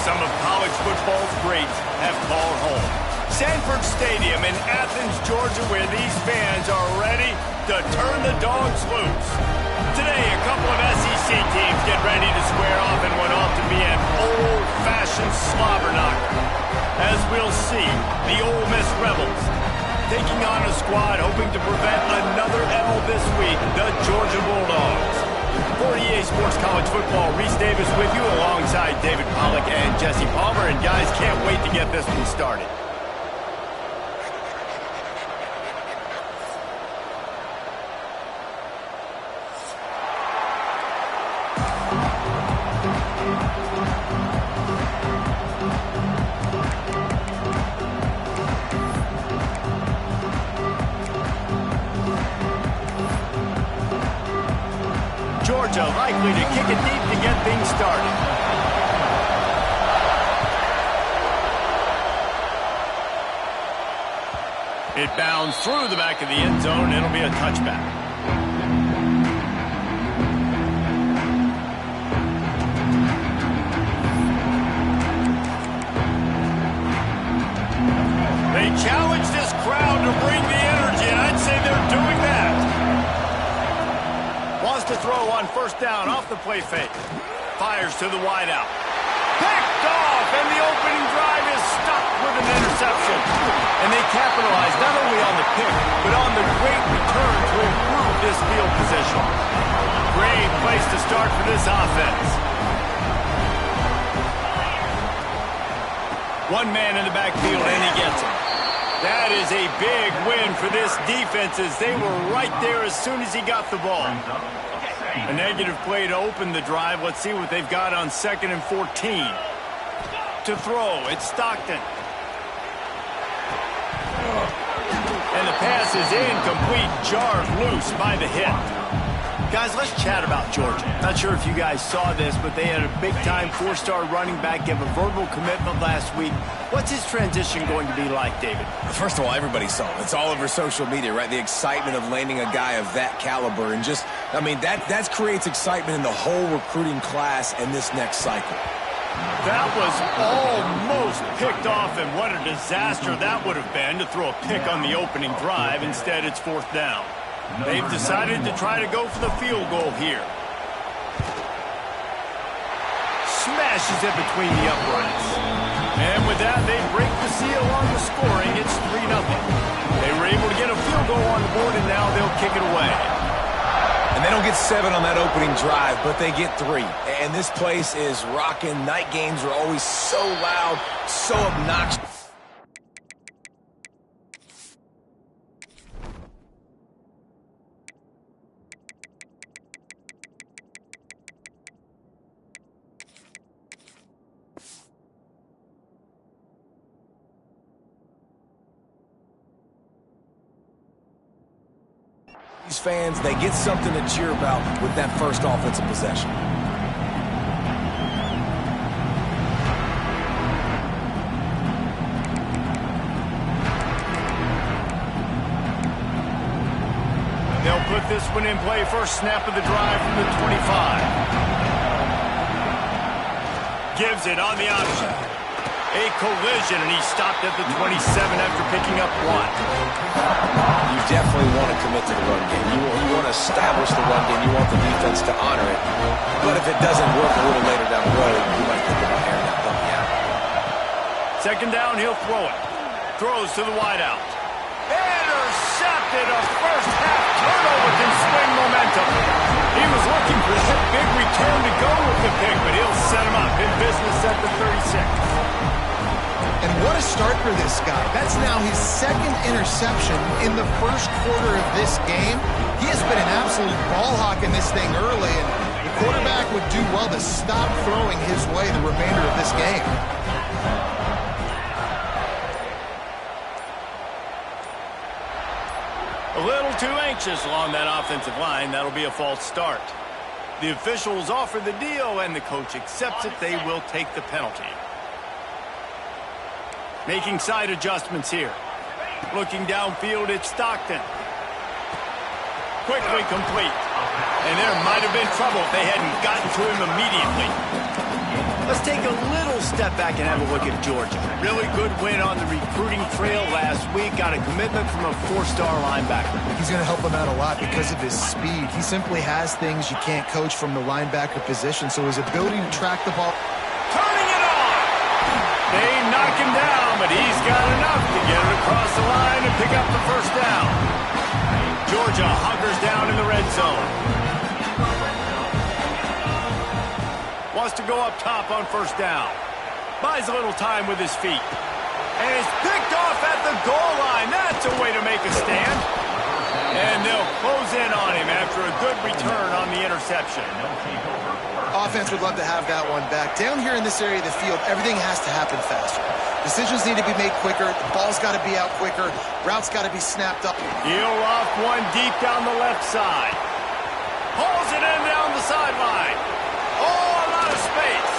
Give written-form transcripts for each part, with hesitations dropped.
some of college football's greats have called home. Sanford Stadium in Athens, Georgia, where these fans are ready to turn the dogs loose. Today, a couple of SEC teams get ready to square off in what ought to be an old-fashioned slobber knocker. As we'll see, the Ole Miss Rebels taking on a squad hoping to prevent another L this week, the Georgia Bulldogs. For EA Sports College Football, Reese Davis with you alongside David Pollack and Jesse Palmer. And guys, can't wait to get this one started. Georgia likely to kick it deep to get things started. It bounds through the back of the end zone. It'll be a touchback. They challenge this crowd to bring the energy, and I'd say they're doing that. Wants to throw on first down off the play fake. Fires to the wideout. Picked off, and the opening drive is stuck with an interception. And they capitalize not only on the pick, but on the great return to improve this field position. Great place to start for this offense. One man in the backfield, and he gets it. That is a big win for this defense as they were right there as soon as he got the ball. A negative play to open the drive. Let's see what they've got on 2nd and 14. To throw, it's Stockton. And the pass is incomplete, jarred loose by the hit. Guys, let's chat about Georgia. Not sure if you guys saw this, but they had a big-time 4-star running back give a verbal commitment last week. What's his transition going to be like, David? First of all, everybody saw it. It's all over social media, right? The excitement of landing a guy of that caliber. And just, I mean, that creates excitement in the whole recruiting class in this next cycle. That was almost picked off, and what a disaster that would have been to throw a pick on the opening drive. Instead, it's 4th down. They've decided to try to go for the field goal here. Smashes it between the uprights. And with that, they break the seal on the scoring. It's 3-0. They were able to get a field goal on the board, and now they'll kick it away. And they don't get 7 on that opening drive, but they get 3. And this place is rocking. Night games are always so loud, so obnoxious. These fans, they get something to cheer about with that first offensive possession. They'll put this one in play. First snap of the drive from the 25. Gives it on the option. A collision, and he stopped at the 27 after picking up 1. You definitely want to commit to the run game. You want to establish the run game. You want the defense to honor it. But if it doesn't work a little later down the road, you might think about airing that puppy out. 2nd down, he'll throw it. Throws to the wideout. Intercepted. A first-half turnover can swing momentum. He was looking for that big return to go with the pick, but he'll set him up in business at the 36. And what a start for this guy. That's now his 2nd interception in the first quarter of this game. He has been an absolute ball hawk in this thing early, and the quarterback would do well to stop throwing his way the remainder of this game. A little too anxious along that offensive line. That'll be a false start. The officials offer the deal, and the coach accepts it. They will take the penalty. Making side adjustments here. Looking downfield, it's Stockton. Quickly complete. And there might have been trouble if they hadn't gotten to him immediately. Let's take a little step back and have a look at Georgia. Really good win on the recruiting trail last week. Got a commitment from a 4-star linebacker. He's going to help him out a lot because of his speed. He simply has things you can't coach from the linebacker position, so his ability to track the ball. Turning it on! They knock him down, but he's got enough to get it across the line and pick up the first down. Georgia hunkers down in the red zone. Wants to go up top on first down. Buys a little time with his feet. And is picked off at the goal line. That's a way to make a stand. And they'll close in on him after a good return on the interception. Offense would love to have that one back. Down here in this area of the field, everything has to happen faster. Decisions need to be made quicker. The ball's got to be out quicker. Routes got to be snapped up. He'll off one deep down the left side. Pulls it in down the sideline. Oh, a lot of space.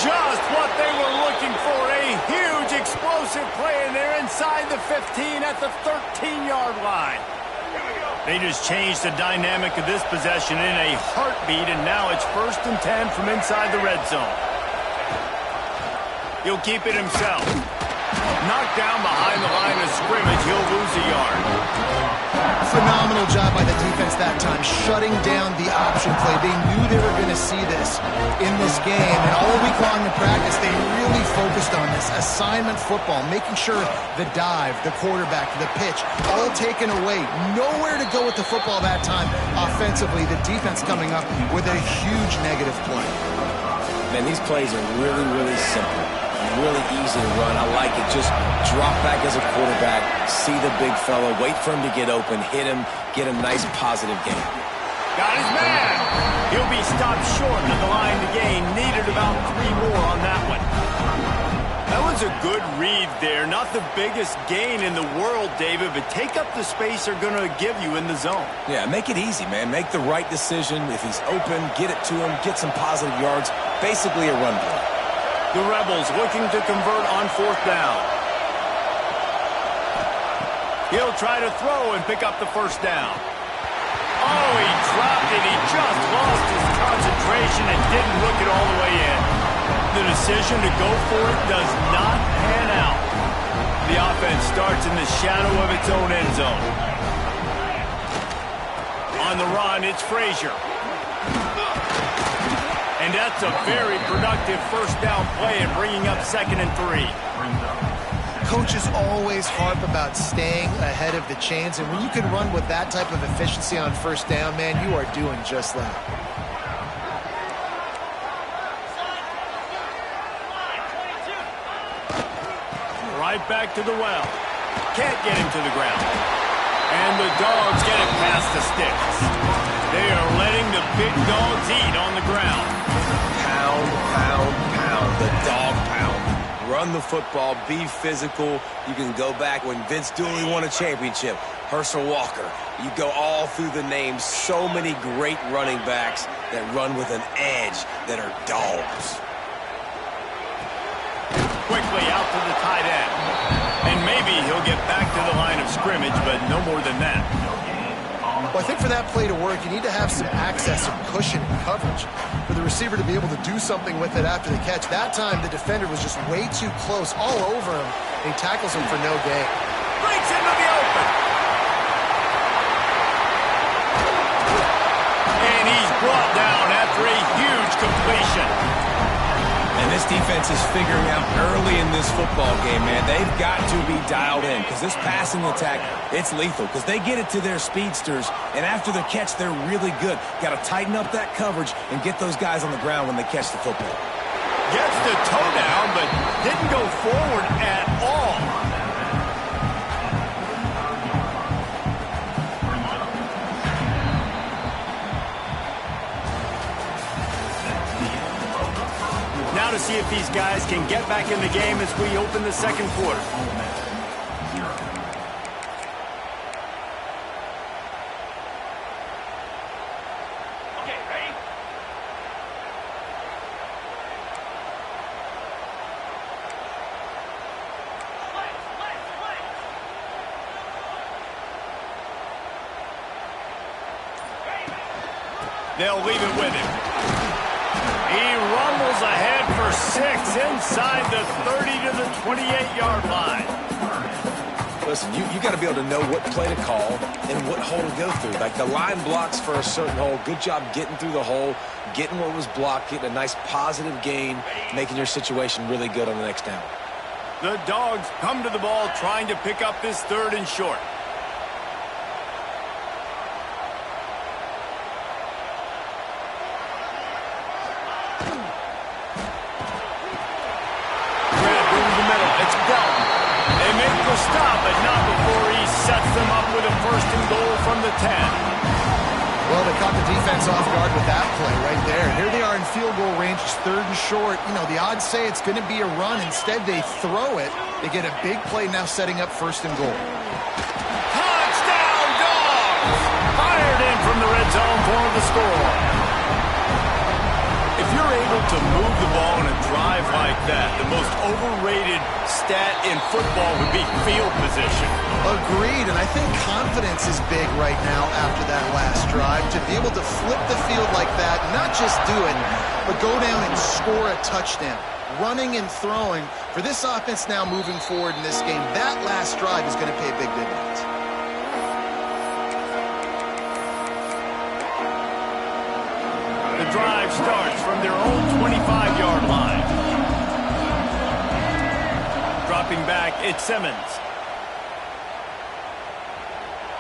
Just what they were looking for. A huge explosive play, and they're inside the 15 at the 13-yard line. They just changed the dynamic of this possession in a heartbeat, and now it's 1st and 10 from inside the red zone. He'll keep it himself. Knocked down behind the line of scrimmage. He'll lose a yard. Phenomenal job by the defense that time, shutting down the option play. They knew they were going to see this in this game, and all week long in practice, they really focused on this assignment football, making sure the dive, the quarterback, the pitch, all taken away. Nowhere to go with the football that time offensively. The defense coming up with a huge negative play. Man, these plays are really, really simple. Really easy to run. I like it. Just drop back as a quarterback, see the big fella, wait for him to get open, hit him, get a nice positive gain. Got his man. He'll be stopped short of the line to gain. Needed about 3 more on that one. That was a good read there. Not the biggest gain in the world, David, but take up the space they're going to give you in the zone. Yeah, make it easy, man. Make the right decision. If he's open, get it to him, get some positive yards. Basically a run play. The Rebels looking to convert on 4th down. He'll try to throw and pick up the first down. Oh, he dropped it. He just lost his concentration and didn't look it all the way in. The decision to go for it does not pan out. The offense starts in the shadow of its own end zone. On the run, it's Frazier. And that's a very productive first down play and bringing up 2nd and 3. Coaches always harp about staying ahead of the chains, and when you can run with that type of efficiency on first down, man, you are doing just that. Right back to the well. Can't get him to the ground. And the Dogs get it past the sticks. They are letting the big dogs eat on the ground. Pound, pound, pound. The dog pound. Run the football, be physical. You can go back when Vince Dooley won a championship. Herschel Walker. You go all through the names. So many great running backs that run with an edge that are dogs. Quickly out to the tight end. And maybe he'll get back to the line of scrimmage, but no more than that. Well, I think for that play to work, you need to have some access and cushion and coverage for the receiver to be able to do something with it after the catch. That time, the defender was just way too close, all over him, and he tackles him for no gain. Breaks into the open. And he's brought down after a huge completion. And this defense is figuring out early in this football game, man. They've got to be dialed in because this passing attack, it's lethal because they get it to their speedsters, and after the catch, they're really good. Got to tighten up that coverage and get those guys on the ground when they catch the football. Gets the toe down, but didn't go forward at all. Now to see if these guys can get back in the game as we open the 2nd quarter. Okay, ready? They'll leave it with him. He rumbles ahead for 6 inside the 30 to the 28-yard line. Listen, you got to be able to know what play to call and what hole to go through. Like the line blocks for a certain hole. Good job getting through the hole, getting what was blocked, getting a nice positive gain, making your situation really good on the next down. The Dogs come to the ball trying to pick up this 3rd and short. Stop, but not before he sets them up with a 1st and goal from the 10. Well, they caught the defense off guard with that play right there. Here they are in field goal range, it's 3rd and short. You know, the odds say it's going to be a run. Instead, they throw it. They get a big play now setting up 1st and goal. Touchdown, Dogs! Fired in from the red zone for the score. If you're able to move the ball in a drive like that, the most overrated stat in football would be field position. Agreed, and I think confidence is big right now after that last drive. To be able to flip the field like that, not just do it, but go down and score a touchdown. Running and throwing, for this offense now moving forward in this game, that last drive is going to pay big dividends. The drive starts from their own 25-yard line. Dropping back, it's Simmons.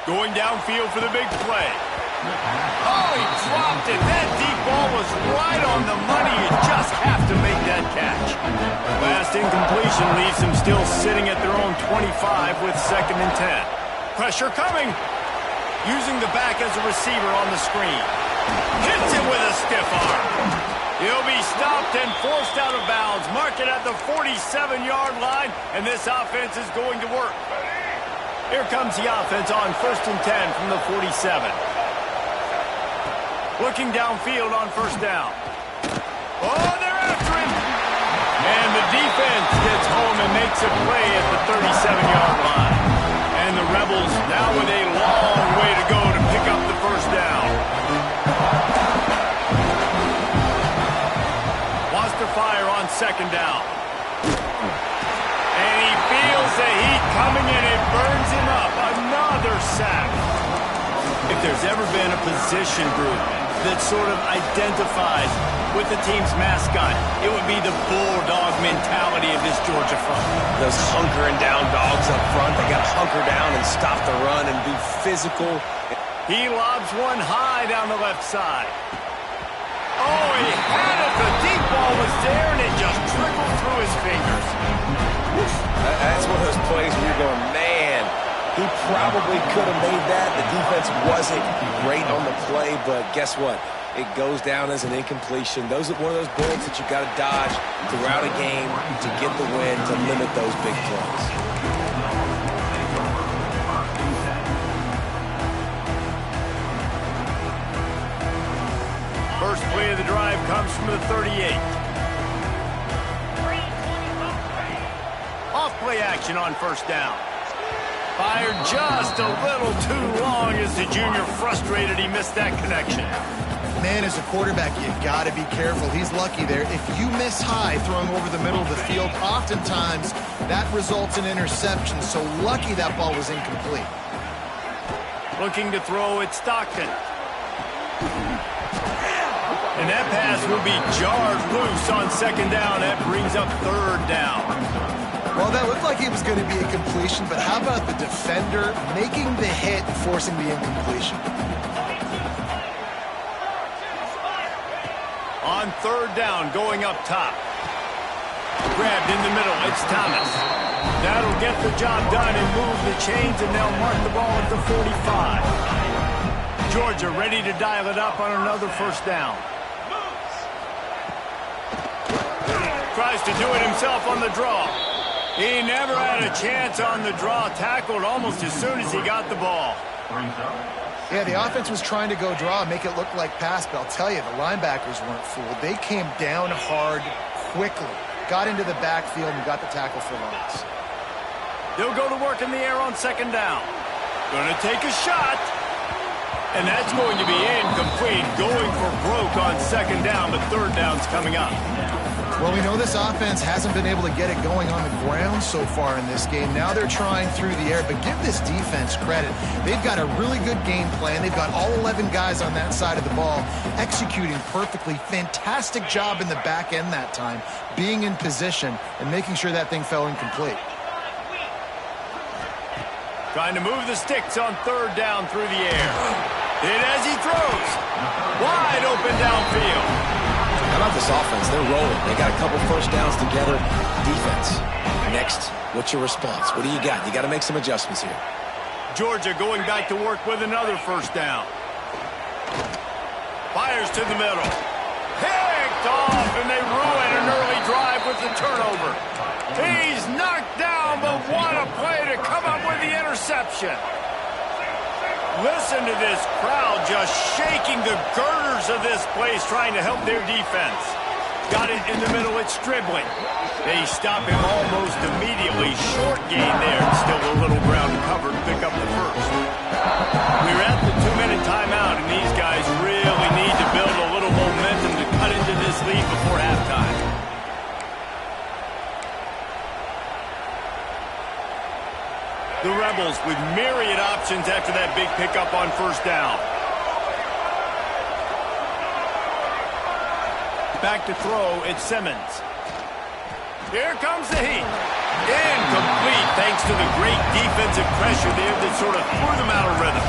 Going downfield for the big play. Oh, he dropped it. That deep ball was right on the money. You just have to make that catch. Last incompletion leaves them still sitting at their own 25 with 2nd and 10. Pressure coming. Using the back as a receiver on the screen. Hits it with a stiff arm. He'll be stopped and forced out of bounds. Mark it at the 47-yard line, and this offense is going to work. Here comes the offense on 1st and 10 from the 47. Looking downfield on 1st down. Oh, they're after him. And the defense gets home and makes a play at the 37-yard line. And the Rebels now with a long way to go to pick up the 1st down. Wants to fire on 2nd down. And he feels the heat coming and it burns him up. Another sack. If there's ever been a position group that sort of identifies with the team's mascot, it would be the bulldog mentality of this Georgia front. Those hunkering down dogs up front, they got to hunker down and stop the run and be physical. He lobs one high down the left side. Oh, he had it. The deep ball was there, and it just trickled through his fingers. That's one of those plays where you're going, man, he probably could have made that. The defense wasn't great on the play, but guess what? It goes down as an incompletion. Those are one of those bullets that you've got to dodge throughout a game to get the win, to limit those big plays. First play of the drive comes from the 38. Off play action on 1st down. Fired just a little too long as the junior frustrated he missed that connection. Man, as a quarterback, you got to be careful. He's lucky there. If you miss high throwing over the middle of the field, oftentimes that results in interception. So lucky that ball was incomplete. Looking to throw at Stockton. And that pass will be jarred loose on 2nd down. That brings up 3rd down. Well, that looked like it was going to be a completion, but how about the defender making the hit, forcing the incompletion? On 3rd down, going up top. Grabbed in the middle, it's Thomas. That'll get the job done and move the chains, and they'll mark the ball at the 45. Georgia ready to dial it up on another 1st down. Tries to do it himself on the draw. He never had a chance on the draw. Tackled almost as soon as he got the ball. Yeah, the offense was trying to go draw, make it look like pass, but I'll tell you, the linebackers weren't fooled. They came down hard quickly, got into the backfield, and got the tackle for loss. They'll go to work in the air on 2nd down. Gonna take a shot. And that's going to be incomplete. Going for broke on 2nd down, but 3rd down's coming up. Well, we know this offense hasn't been able to get it going on the ground so far in this game. Now they're trying through the air, but give this defense credit. They've got a really good game plan. They've got all 11 guys on that side of the ball executing perfectly. Fantastic job in the back end that time, being in position and making sure that thing fell incomplete. Trying to move the sticks on third down through the air. And as he throws, wide open downfield. How about this offense? They're rolling. They got a couple first downs together. Defense. Next, what's your response? What do you got? You got to make some adjustments here. Georgia going back to work with another first down. Fires to the middle. Picked off, and they ruin an early drive with the turnover. He's knocked down, but what a play to come up with the interception. Listen to this crowd just shaking the girders of this place, trying to help their defense. Got it in the middle, it's Stribling. They stop him almost immediately. Short gain there, still a little ground to cover to pick up the first. We're at the 2-minute timeout, and these guys really need to build a little momentum to cut into this lead before halftime. The Rebels with myriad options after that big pickup on first down. Back to throw, it's Simmons. Here comes the heat. Incomplete thanks to the great defensive pressure there that sort of threw them out of rhythm.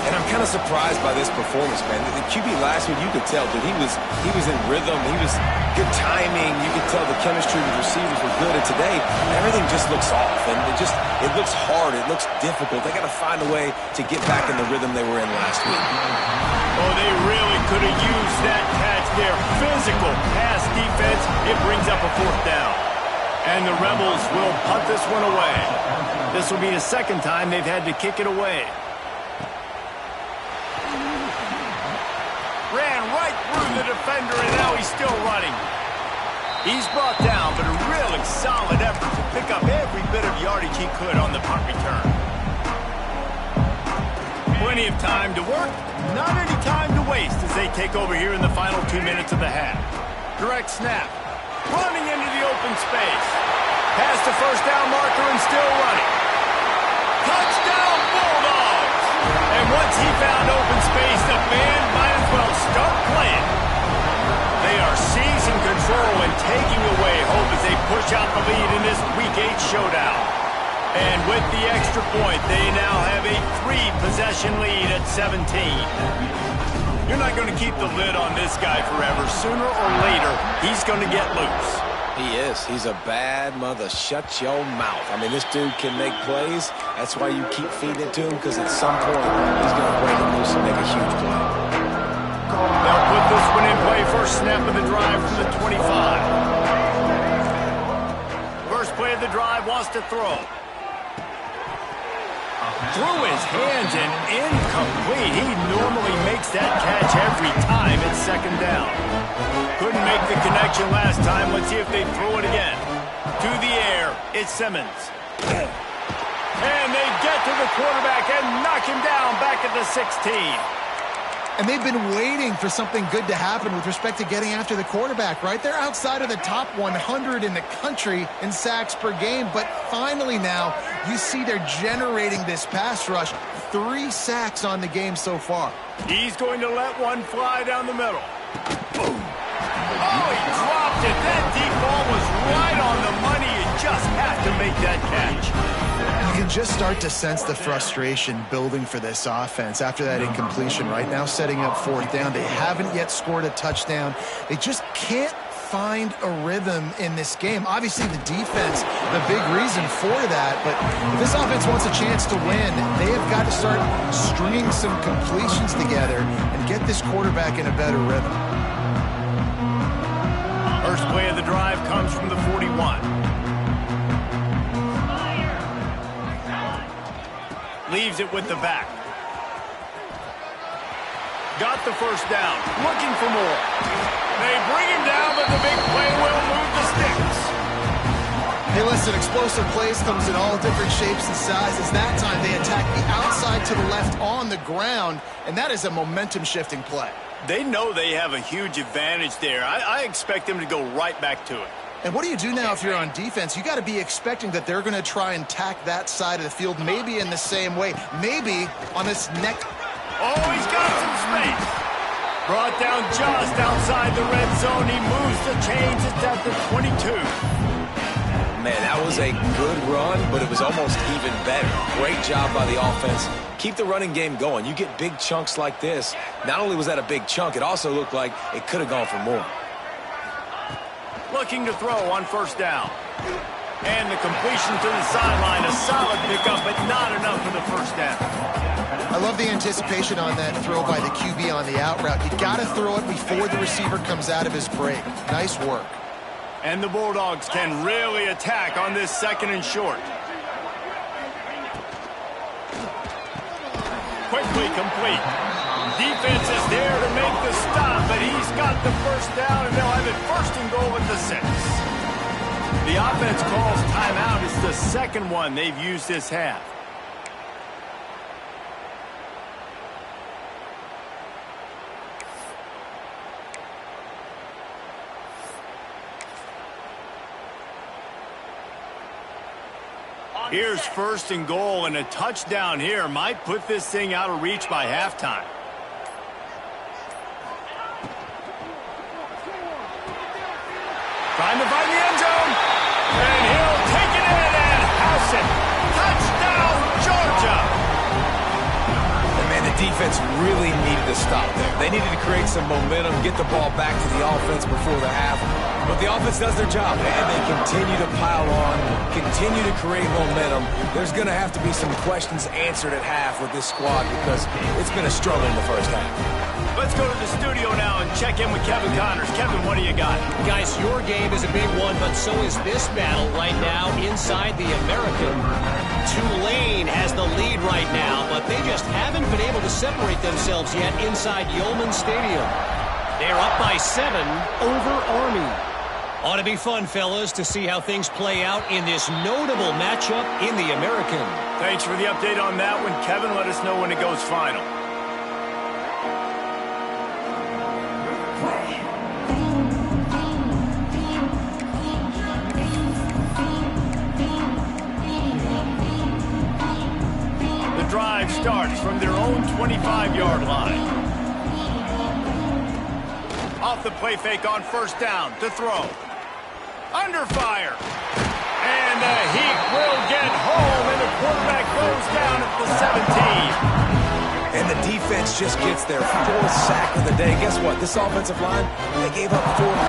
And I'm kind of surprised by this performance, man. The QB last week, you could tell, dude, he was in rhythm. He was good timing. You could tell the chemistry with receivers were good. And today, everything just looks off. And it looks hard. It looks difficult. They got to find a way to get back in the rhythm they were in last week. Oh, they really could have used that catch there. Physical pass defense. It brings up a fourth down. And the Rebels will punt this one away. This will be the second time they've had to kick it away. Ran right through the defender, and now he's still running. He's brought down, but a really solid effort to pick up every bit of yardage he could on the punt return. Plenty of time to work, not any time to waste as they take over here in the final 2 minutes of the half. Direct snap, running into the open space. Past the first down marker and still running. Touchdown Bulldogs! And once he found open space, the band might as well start playing. They are seizing control and taking away hope as they push out the lead in this Week 8 showdown. And with the extra point, they now have a 3-possession lead at 17. You're not going to keep the lid on this guy forever. Sooner or later, he's going to get loose. He is. He's a bad mother. Shut your mouth. I mean, this dude can make plays. That's why you keep feeding it to him, because at some point, he's going to break it loose and make a huge play. They'll put this one in play. First snap of the drive from the 25. First play of the drive, wants to throw. Through his hands and incomplete. He normally makes that catch every time. It's second down. Couldn't make the connection last time. Let's see if they throw it again. To the air, it's Simmons. And they get to the quarterback and knock him down back at the 16. And they've been waiting for something good to happen with respect to getting after the quarterback, right? They're outside of the top 100 in the country in sacks per game, but finally now you see they're generating this pass rush. 3 sacks on the game so far. He's going to let one fly down the middle. Boom. Oh, he dropped it. That deep ball was right on the money. You just have to make that catch. You can just start to sense the frustration building for this offense after that incompletion. Right now setting up fourth down. They haven't yet scored a touchdown. They just can't find a rhythm in this game. Obviously the defense, the big reason for that, but if this offense wants a chance to win, they have got to start stringing some completions together and get this quarterback in a better rhythm. First play of the drive comes from the 41. Leaves it with the back. Got the first down. Looking for more. They bring him down, but the big play will move the sticks. Hey, listen, explosive plays comes in all different shapes and sizes. That time they attack the outside to the left on the ground, and that is a momentum-shifting play. They know they have a huge advantage there. I expect them to go right back to it. And what do you do now if you're on defense? You got to be expecting that they're going to try and tack that side of the field, maybe in the same way, maybe on this next. Oh, he's got some space. Brought down just outside the red zone. He moves the chains. It's at the 22. Man, that was a good run, but it was almost even better. Great job by the offense. Keep the running game going. You get big chunks like this. Not only was that a big chunk, it also looked like it could have gone for more. Looking to throw on first down. And the completion to the sideline. A solid pickup, but not enough for the first down. I love the anticipation on that throw by the QB on the out route. You got to throw it before the receiver comes out of his break. Nice work. And the Bulldogs can really attack on this second and short. Quickly complete. Defense is there to make the stop, but he's got the first down, and they'll have it first and goal at the 6. The offense calls timeout. It's the second one they've used this half. Here's first and goal, and a touchdown here might put this thing out of reach by halftime. Trying to find the end zone, and he'll take it in and house it. Touchdown, Georgia! And man, the defense really needed to stop there. They needed to create some momentum, get the ball back to the offense before the half. But the offense does their job, and they continue to pile on, continue to create momentum. There's going to have to be some questions answered at half with this squad because it's been a struggle in the first half. Let's go to the studio now and check in with Kevin Connors. Kevin, what do you got? Guys, your game is a big one, but so is this battle right now inside the American. Tulane has the lead right now, but they just haven't been able to separate themselves yet inside Yulman Stadium. They're up by 7 over Army. Ought to be fun, fellas, to see how things play out in this notable matchup in the American. Thanks for the update on that one, Kevin. Let us know when it goes final. The drive starts from their own 25-yard line. Off the play fake on first down to throw. Under fire. And he will get home, and the quarterback goes down at the 17. And the defense just gets their 4th sack of the day. Guess what? This offensive line, they gave up 4.